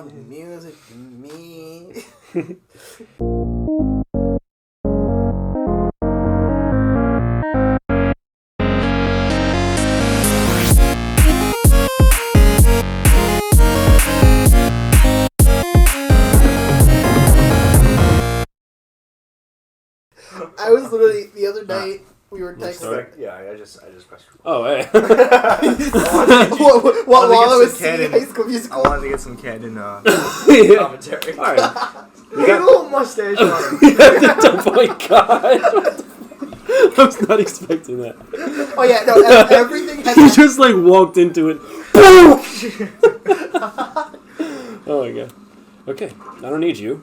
Sound music to me. I was literally the other night. We were texting. Yeah, I just pressed. Oh, hey. While I was seeing High School Musical. I wanted to get some canon commentary. All right. We got a little mustache on him. Oh my god. I was not expecting that. Oh yeah, no, everything has... He just like walked into it. Boom! Oh my god. Okay, I don't need you.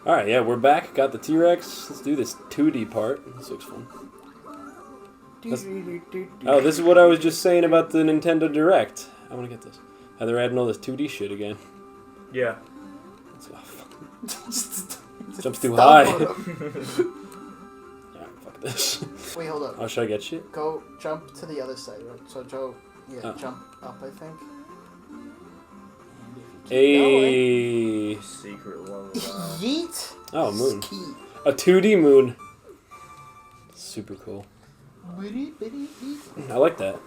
Alright, yeah, we're back. Got the T-Rex. Let's do this 2D part. This looks fun. Oh, this is what I was just saying about the Nintendo Direct. I want to get this. How they're adding all this 2D shit again. Yeah. Jumps too high. Alright, fuck this. Wait, hold up. Oh, should I get shit? Go jump to the other side, right? So Joe, jump up, I think. Hey. Secret one. Yeet. Oh, moon. A 2D moon. Super cool. I like that.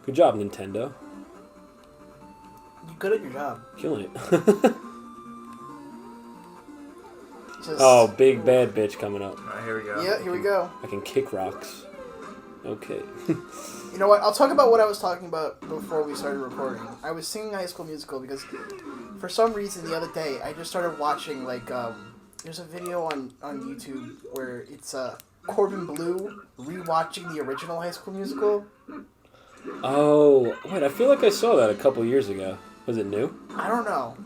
Good job, Nintendo. You good at your job. Killing it. Oh, big bad bitch coming up. Alright, here we go. Yeah, here we go. I can kick rocks. Okay. You know what? I'll talk about what I was talking about before we started recording. I was singing High School Musical because for some reason the other day I just started watching there's a video on YouTube where it's Corbin Blue rewatching the original High School Musical. Oh, wait, I feel like I saw that a couple years ago. Was it new? I don't know.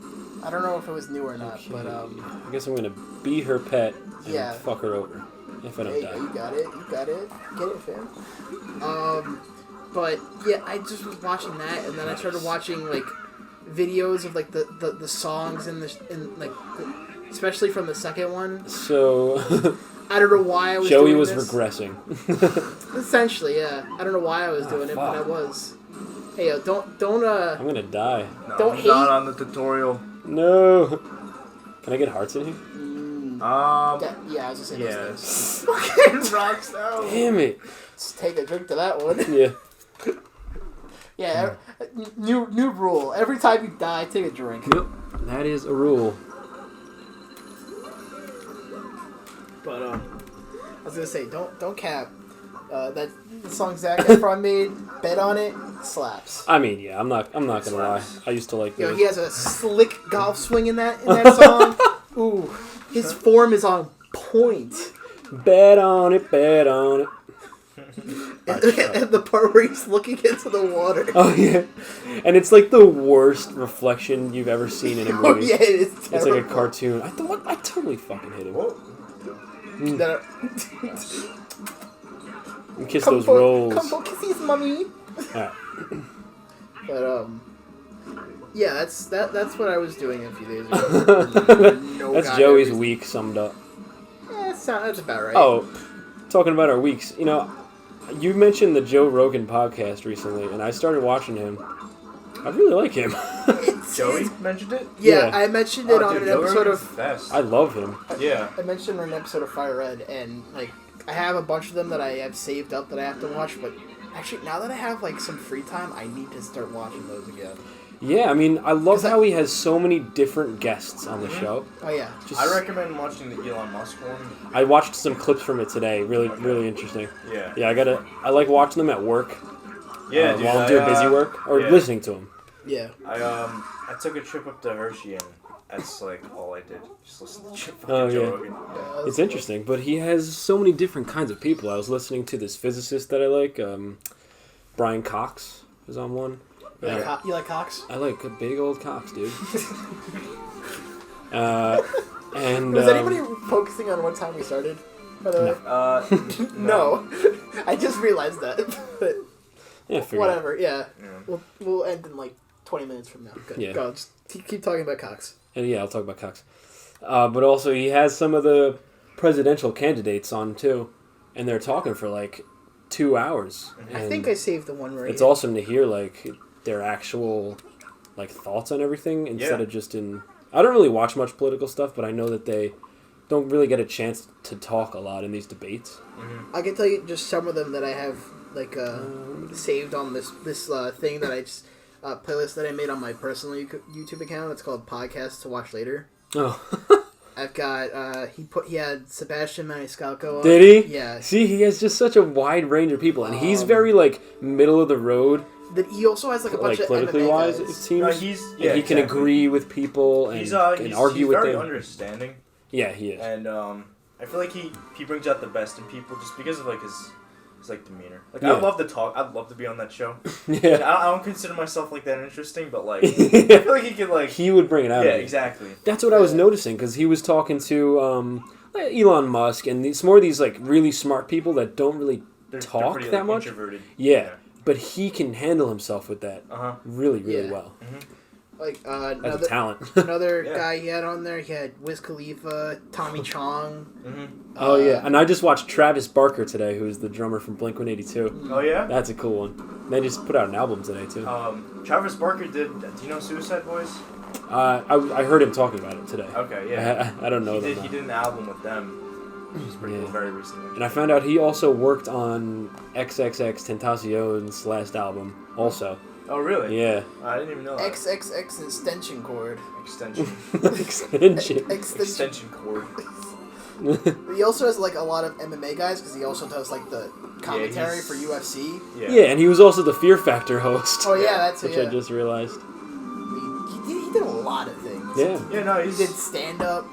I don't know if it was new or not, Okay. but I guess I'm gonna be her pet and yeah. fuck her over if I don't die. You got it. Get it, fam. But yeah, I just was watching that, and then I started watching like videos of like the songs especially from the second one. So I don't know why I was. Joey doing was this. regressing. Essentially, yeah. I don't know why I was doing it, but I was. Hey, yo, don't. I'm gonna die. No, don't I'm hate. not on the tutorial. No. Can I get hearts in here? Yeah, I was just saying those things. Fucking rocks though. Damn it. Let's take a drink to that one. Yeah. Yeah. New rule. Every time you die, take a drink. Yep. That is a rule. But I was gonna say, don't cap. That the song Zac Efron made, bet on it, slaps. I mean, yeah, I'm not gonna lie. I used to like Yo, those. he has a slick golf swing in that song. Ooh, his form is on point. Bet on it, bet on it. And the part where he's looking into the water. Oh yeah, and it's like the worst reflection you've ever seen in a movie. Oh yeah, it's terrible. It's like a cartoon. I totally fucking hit him. And kiss those rolls. Come for kisses, mommy. Alright. But yeah, that's what I was doing a few days ago. That's Joey's week summed up. Yeah, that's about right. Oh, talking about our weeks, you mentioned the Joe Rogan podcast recently, and I started watching him. I really like him. Joey mentioned it? Yeah, I mentioned it on an episode of... Best. I love him. Yeah. I mentioned on an episode of Fire Red, and like I have a bunch of them that I have saved up that I have to watch, but actually now that I have like some free time, I need to start watching those again. Yeah, I mean, I love how he has so many different guests on the show. Oh yeah. I recommend watching the Elon Musk one. I watched some clips from it today. Really interesting. Yeah. Yeah, I like watching them at work. Yeah, dude, while I'm doing busy work or listening to them. Yeah. I took a trip up to Hershey and that's like all I did. Just listen to Oh, Joe yeah. Rogan. It's interesting, but he has so many different kinds of people. I was listening to this physicist that I like, Brian Cox is on one. You like Cox? I like a big old Cox, dude. And was anybody focusing on what time we started? By the way? No. I just realized that. But yeah, whatever. Yeah. We'll end in like 20 minutes from now. Good. Yeah. Go. Just keep talking about Cox. And yeah, I'll talk about Cox. But also, he has some of the presidential candidates on too, and they're talking for like 2 hours. I think I saved the one where it's awesome to hear like their actual like thoughts on everything instead of just in. I don't really watch much political stuff, but I know that they don't really get a chance to talk a lot in these debates. I can tell you just some of them that I have like saved on this thing that I just playlist that I made on my personal YouTube account. It's called PongCast to watch later. Oh. I've got he had Sebastian Maniscalco on. Did he? Yeah. See, he has just such a wide range of people, and he's very like middle of the road. That he also has like a bunch of politically MMA wise, guys. it seems. No, he can agree with people and argue with them. He's very understanding. Yeah, he is. And I feel like he brings out the best in people just because of like his like demeanor. Like Yeah. I love to talk. I'd love to be on that show. Yeah. Like, I don't consider myself like that interesting, but like I feel like he could like. He would bring it out. Yeah, of you. exactly. That's what I was noticing because he was talking to Elon Musk and some more of these like really smart people that don't really talk they're pretty, that like, much. Introverted. Yeah, but he can handle himself with that really well. Mm-hmm. Like As a talent. another guy he had on there. He had Wiz Khalifa, Tommy Chong. Oh yeah, and I just watched Travis Barker today, who's the drummer from Blink-182. Oh yeah, that's a cool one. They just put out an album today too. Travis Barker did. Do you know Suicide Boys? I heard him talking about it today. Okay, yeah. I don't know them. He did an album with them. Which is pretty cool, very recently. And I found out he also worked on XXX Tentacion's last album, also. Oh, really? Yeah. I didn't even know that. XXX extension cord. Extension. Extension cord. He also has like a lot of MMA guys because he also does like the commentary for UFC. Yeah, and he was also the Fear Factor host. Oh yeah, that's which I just realized. He did a lot of things. Yeah. Yeah, no, he did stand up.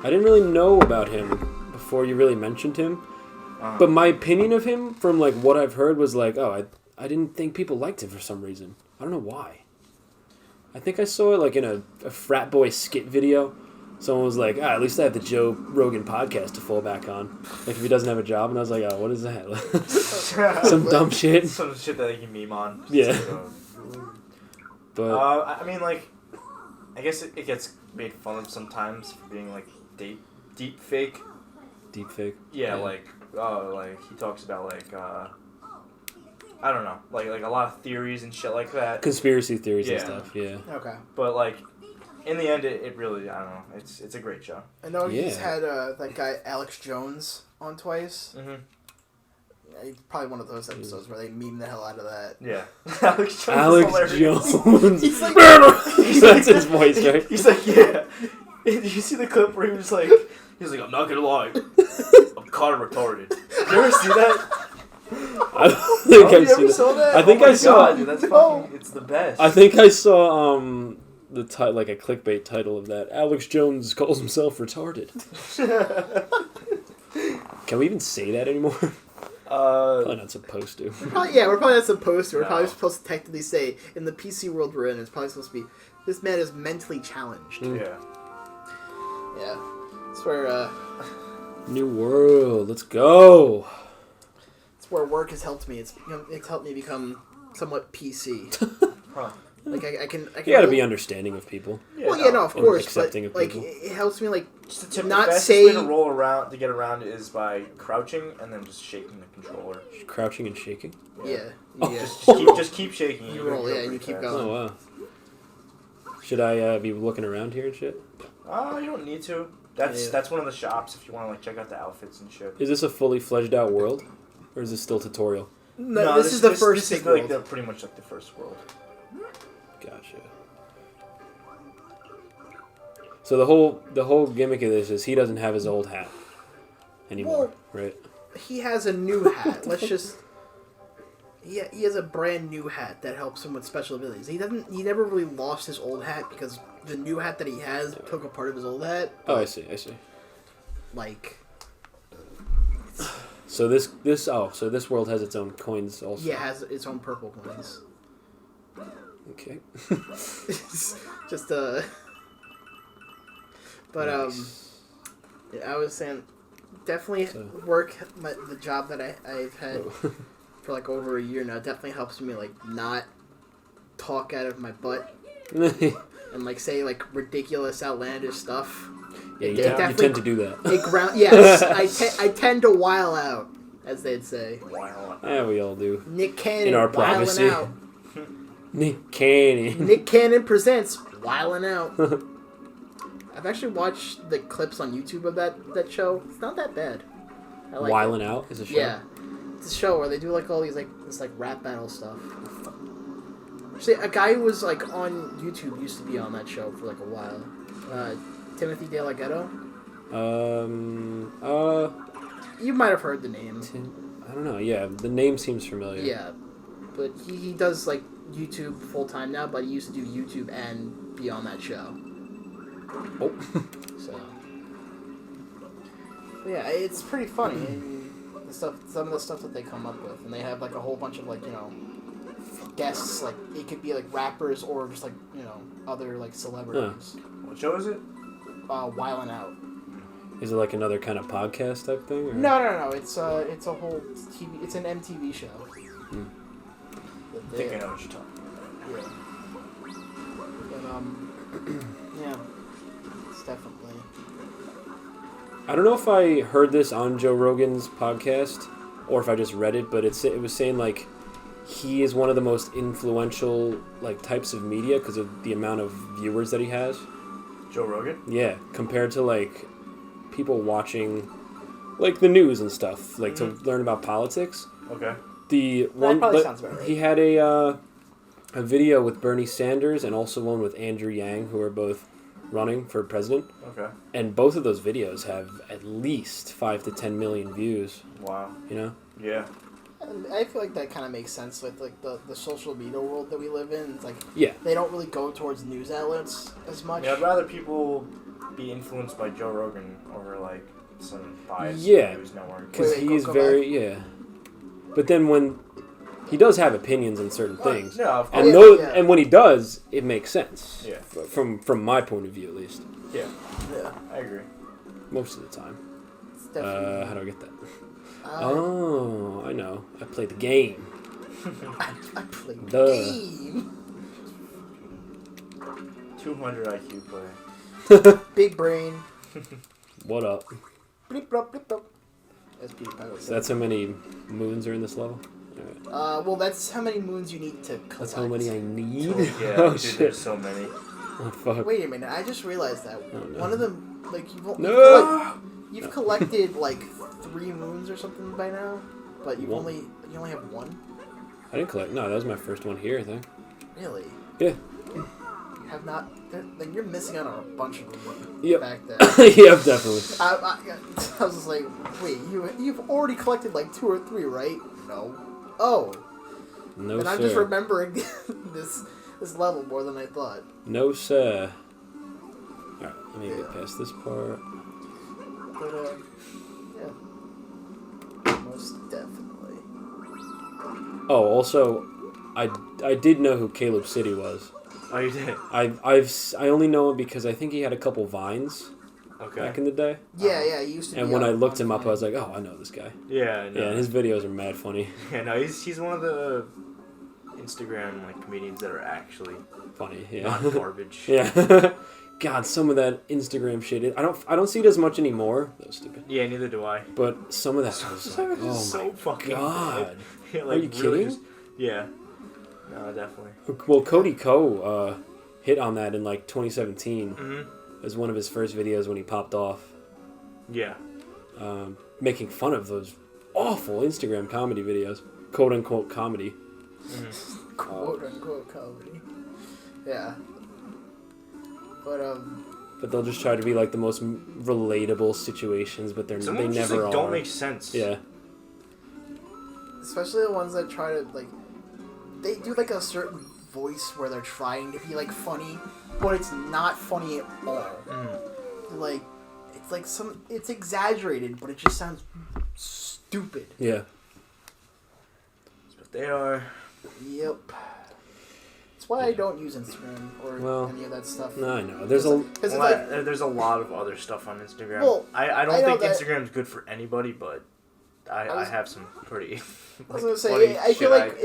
I didn't really know about him before you really mentioned him, but my opinion of him from like what I've heard was like, I didn't think people liked him for some reason. I don't know why. I think I saw it like in a frat boy skit video. Someone was like, at least I have the Joe Rogan podcast to fall back on. Like if he doesn't have a job. And I was like, what is that? Some dumb shit. Some shit that you can meme on. Yeah. But I mean, like, I guess it gets made fun of sometimes for being like deep fake. Deep fake? Yeah, like he talks about like, I don't know, like a lot of theories and shit like that. Conspiracy theories and stuff, yeah. Okay. But like, in the end, it really, I don't know, it's a great show. I know he's had that guy Alex Jones on twice. Mm-hmm. Yeah, probably one of those episodes where they meme the hell out of that. Yeah. Alex Jones. He's like, that's his voice, right? He's like, yeah. Did you see the clip where he was like, I'm not gonna lie, I'm kind of retarded. Did you ever see that? I think I've seen that. I think I saw. Dude, that's fucking. It's the best. I think I saw the like a clickbait title of that. Alex Jones calls himself retarded. Can we even say that anymore? Probably not supposed to. We're probably not supposed to. We're probably supposed to technically say in the PC world we're in. It's probably supposed to be this man is mentally challenged. Yeah. Yeah. It's where New world. Let's go. where work has helped me. It's helped me become somewhat PC. Huh. Like I can. You gotta be understanding of people. Yeah, well, of course, accepting but of like people. it helps me like Just the not fastest say way to roll around to get around is by crouching and then just shaking the controller. Crouching and shaking. Yeah. Just keep shaking. You roll, and you keep going. Oh wow. Should I be looking around here and shit? You don't need to. That's one of the shops if you want to like check out the outfits and shit. Is this a fully fledged out world, or is this still tutorial? No, this is the first This is world. like pretty much like the first world. Gotcha. So the whole gimmick of this is he doesn't have his old hat anymore, right? He has a new hat. Let's just. He has a brand new hat that helps him with special abilities. He never really lost his old hat because the new hat that he has took a part of his old hat. Oh, I see. Like. So this world has its own coins also. Yeah, it has its own purple coins. Okay. Just But nice. I was saying, definitely the job that I've had for like over a year now definitely helps me like not talk out of my butt and like say like ridiculous, outlandish stuff. Yeah, you tend to do that. Yes, I tend to while out, as they'd say. Wow. Yeah, we all do. Nick Cannon in our whiling privacy. out. Nick Cannon. Nick Cannon presents Wildin' Out. I've actually watched the clips on YouTube of that show. It's not that bad. I like Wildin' Out is a show? Yeah. It's a show where they do like all these like this like rap battle stuff. See, a guy who was like on YouTube used to be on that show for like a while. Timothy De La Ghetto. You might have heard the name. I don't know. Yeah, the name seems familiar. Yeah, but he does like YouTube full time now. But he used to do YouTube and be on that show. Oh. So. But yeah, it's pretty funny. And some of the stuff that they come up with, and they have like a whole bunch of like guests. Like it could be like rappers or just like other like celebrities. What show is it? Wildin' Out. Is it like another kind of podcast type thing? Or? No. It's a whole TV. It's an MTV show. I think I know what you're talking about. Yeah. But yeah, it's definitely. I don't know if I heard this on Joe Rogan's podcast or if I just read it, but it was saying like he is one of the most influential like types of media because of the amount of viewers that he has. Joe Rogan? Yeah, compared to like people watching like the news and stuff, like to learn about politics. Okay. Sounds about right. He had a video with Bernie Sanders and also one with Andrew Yang, who are both running for president. Okay. And both of those videos have at least 5 to 10 million views. Wow. Yeah. And I feel like that kind of makes sense with like the social media world that we live in. It's like they don't really go towards news outlets as much. Yeah, I'd rather people be influenced by Joe Rogan over like some biased news network. Because he's very But then when he does have opinions on certain things, and and when he does, it makes sense. Yeah. From my point of view, at least. Yeah. I agree. Most of the time. How do I get that? I know. I played the game. I played the game. 200 IQ player. Big brain. What up? Bleep, blop, bleep, blop. So that's how many moons are in this level? Alright. Well, that's how many moons you need to collect. That's how many I need? Yeah, dude, there's so many. Oh, fuck. Wait a minute, I just realized that. Oh, no. One of them, like, you've collected, like, 3 moons or something by now, but you only have 1? I didn't collect. No, that was my first one here, I think. Really? Yeah. You have not... Then you're missing out on a bunch of them back there. Yep, definitely. I was just like, wait, you've already collected, like, 2 or 3, right? No. Oh. No, and I'm just remembering this level more than I thought. No, sir. Alright, let me get past this part. But, yeah. Most definitely. Oh, also, I did know who Caleb City was. Oh, you did? I only know him because I think he had a couple Vines back in the day. Yeah, he used to. And when I looked him up, I was like, oh, I know this guy. Yeah, I know. Yeah, and his videos are mad funny. Yeah, no, he's one of the Instagram like comedians that are actually funny. Yeah, not garbage. Yeah. God, some of that Instagram shit. I don't see it as much anymore. That was stupid. Yeah, neither do I. But some of that was like, oh so my fucking God. Yeah, like, are you really kidding? Yeah. No, definitely. Well, Cody Ko hit on that in like 2017 as one of his first videos when he popped off. Yeah. Making fun of those awful Instagram comedy videos, quote unquote comedy. Quote unquote comedy. Yeah. But they'll just try to be like the most relatable situations, but they never just, are. Don't make sense. Yeah. Especially the ones that try to like, they do like a certain voice where they're trying to be like funny, but it's not funny at all. Like, it's like it's exaggerated, but it just sounds stupid. Yeah. That's what they are. Yep. That's why I don't use Instagram or any of that stuff. No, I know. There's a lot of other stuff on Instagram. Well, I don't think Instagram's good for anybody, but I have some pretty. I was gonna say, I feel like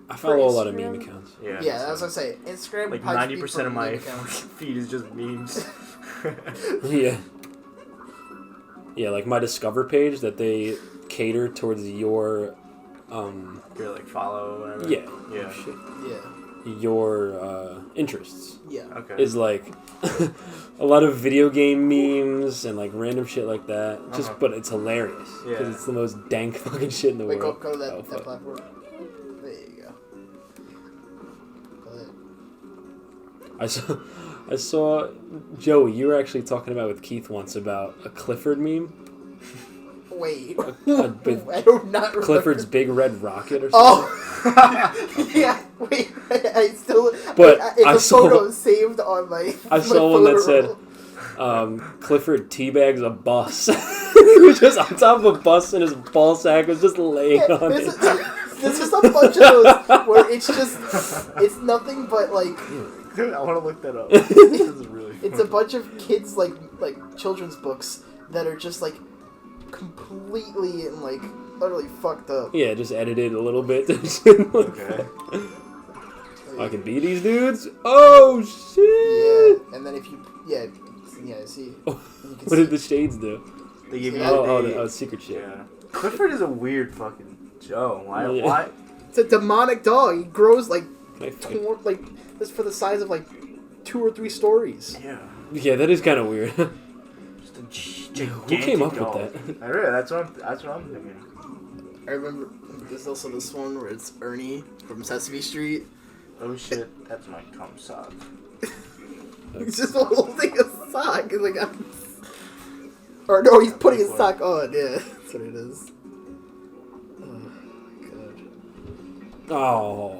I follow a lot of meme accounts. Yeah, I was gonna say Instagram. Like 90% of my feed is just memes. Yeah. Yeah, like my Discover page that they cater towards your like follow or whatever. Yeah. Yeah. Yeah. your interests. Yeah. Okay. Is like a lot of video game memes and like random shit like that. Just but it's hilarious because it's the most dank fucking shit in the Wait, world. go to that platform. There you go. I saw Joey. You were actually talking about with Keith once about a Clifford meme. Wait. I do not remember. Clifford's Big Red Rocket or something. Oh. Yeah. Wait. I still. But it's I a saw. photo saved on my. I my saw one that photo said, roll. Clifford teabags a bus. He was just on top of a bus and his ball sack was just laying on it. This is a bunch of those where it's nothing but like. Dude, I want to look that up. This is really funny. It's a bunch of kids like children's books that are just like completely and like utterly fucked up. Yeah, just edited a little bit. Okay. I can beat these dudes. Oh shit! Yeah, and then if you see. What did the shades do? They gave me secret shit. Yeah. Clifford is a weird fucking Joe. Why? Yeah. Why? It's a demonic dog. He grows like Like, this for the size of like 2 or 3 stories. Yeah. yeah, that is kind of weird. Just a Who came up dog. with that? I really, that's what I'm thinking. I remember there's also this one where it's Ernie from Sesame Street. Oh shit, that's my cum sock. He's just holding a sock. He's like, or no, he's putting his sock on. Yeah, that's what it is. Oh.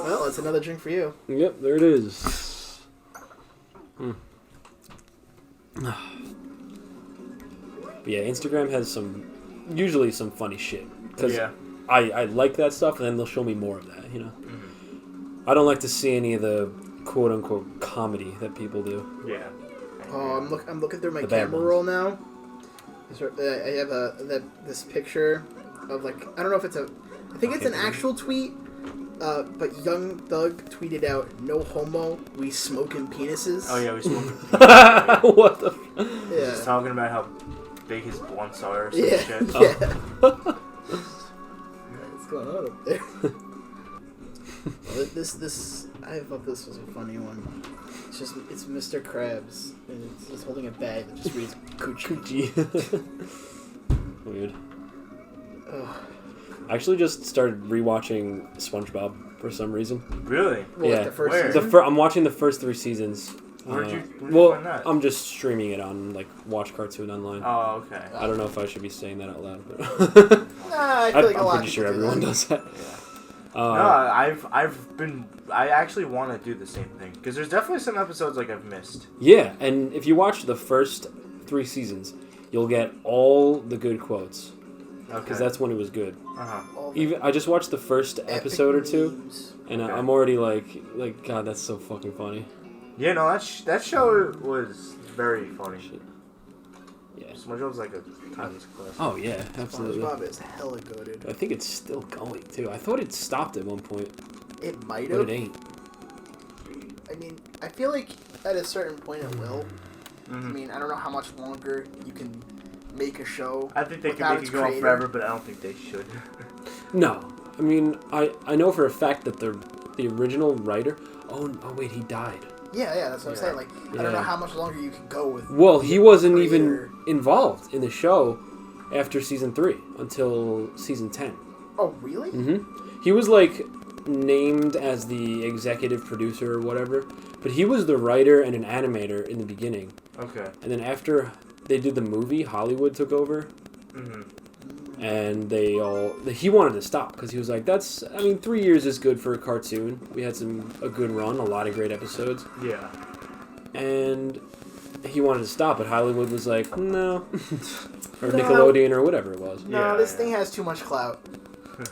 Well, that's another drink for you. Yep, there it is. But yeah, Instagram has usually some funny shit. Because I like that stuff, and then they'll show me more of that, you know? Mm-hmm. I don't like to see any of the quote-unquote comedy that people do. Yeah. Oh, I'm looking through my The bad camera ones. roll now. I have this picture of like, I don't know if it's I think it's an actual tweet, but Young Thug tweeted out, "No homo, we smoking penises." Oh yeah, we smoking. What the? Yeah. He's talking about how big his blunts are or some Yeah. shit. Yeah. What's going on up there? Well, this I thought this was a funny one. It's Mr. Krabs, and it's just holding a bag that just reads Coochie. Weird. Ugh. I actually just started rewatching SpongeBob for some reason. Really? Well, Yeah. like the first Where? season? I'm watching the first 3 seasons. Where'd you find that? I'm just streaming it on like Watch Cartoon Online. Oh, okay. I don't know if I should be saying that out loud, but Nah, I feel like a lot I'm of pretty sure people do everyone that. does that. No, I actually want to do the same thing because there's definitely some episodes like I've missed. Yeah, and if you watch the first 3 seasons, you'll get all the good quotes because that's when it was good. Even I just watched the first episode or 2, memes. and I'm already like God, that's so fucking funny. Yeah, no, that show was very funny. Yeah. SpongeBob's like a timeless classic. Oh yeah, absolutely. SpongeBob is hella goated. I think it's still going too. I thought it stopped at one point, It might but have. it ain't. I mean, I feel like at a certain point it will. I Mm-hmm. mean, I don't know how much longer you can make a show. I think they can without make its it go on creator. forever, but I don't think they should. No, I mean I know for a fact that the original writer. Oh wait, he died. Yeah, that's what I'm saying. Like, I don't know Yeah. how much longer you can go with. Well, he wasn't even creator. involved in the show after season 3 until season 10. Oh, really? Mm-hmm. He was like named as the executive producer or whatever, but he was the writer and an animator in the beginning. Okay. And then after they did the movie, Hollywood took over, and he wanted to stop because he was like, 3 years is good for a cartoon. We had a good run, a lot of great episodes. Yeah. And he wanted to stop, but Hollywood was like, no. Or Nickelodeon or whatever it was. No, this thing has too much clout.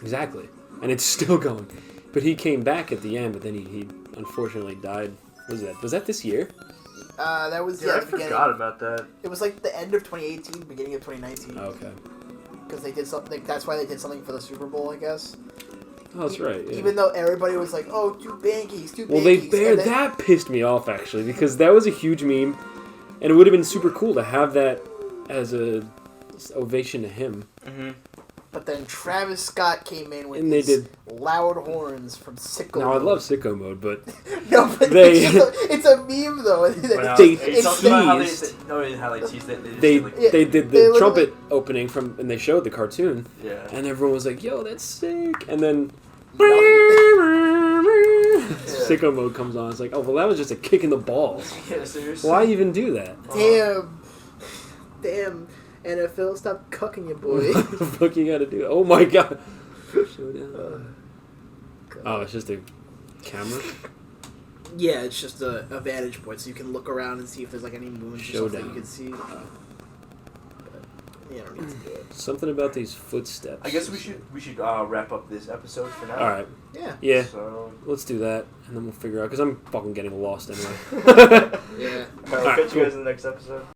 Exactly. And it's still going. But he came back at the end, but then he unfortunately died. Was that this year? That was I the beginning. forgot about that. It was like the end of 2018, beginning of 2019. Okay. Because they did something. That's why they did something for the Super Bowl, I guess. Oh, that's right. Yeah. Even though everybody was like, "Oh, two bankies." Well, that pissed me off actually because that was a huge meme, and it would have been super cool to have that as a ovation to him. Mm-hmm. But then Travis Scott came in with And they his did- loud horns from Sicko Now I Mode. love Sicko Mode, but No, but They- it's a meme though. It's something about how they teased- how they teased it. they like, Yeah, they did they the literally- trumpet opening from, and they showed the cartoon, yeah. and everyone was like, "Yo, that's sick!" And then Sicko Mode comes on. It's like, oh well, that was just a kick in the balls. Yeah, seriously. Why even do that? Damn, NFL, stop cucking you, boy. What the fuck you gotta do? Oh my god! Showdown. Oh, it's just a camera. Yeah, it's just a vantage point, so you can look around and see if there's like any moons or something Showdown. you can see. But you don't need to do it. Something about these footsteps. I guess we should wrap up this episode for now. All right. Yeah. Yeah. So Let's do that, and then we'll figure out. Because I'm fucking getting lost anyway. Yeah. we'll catch you guys in the next episode.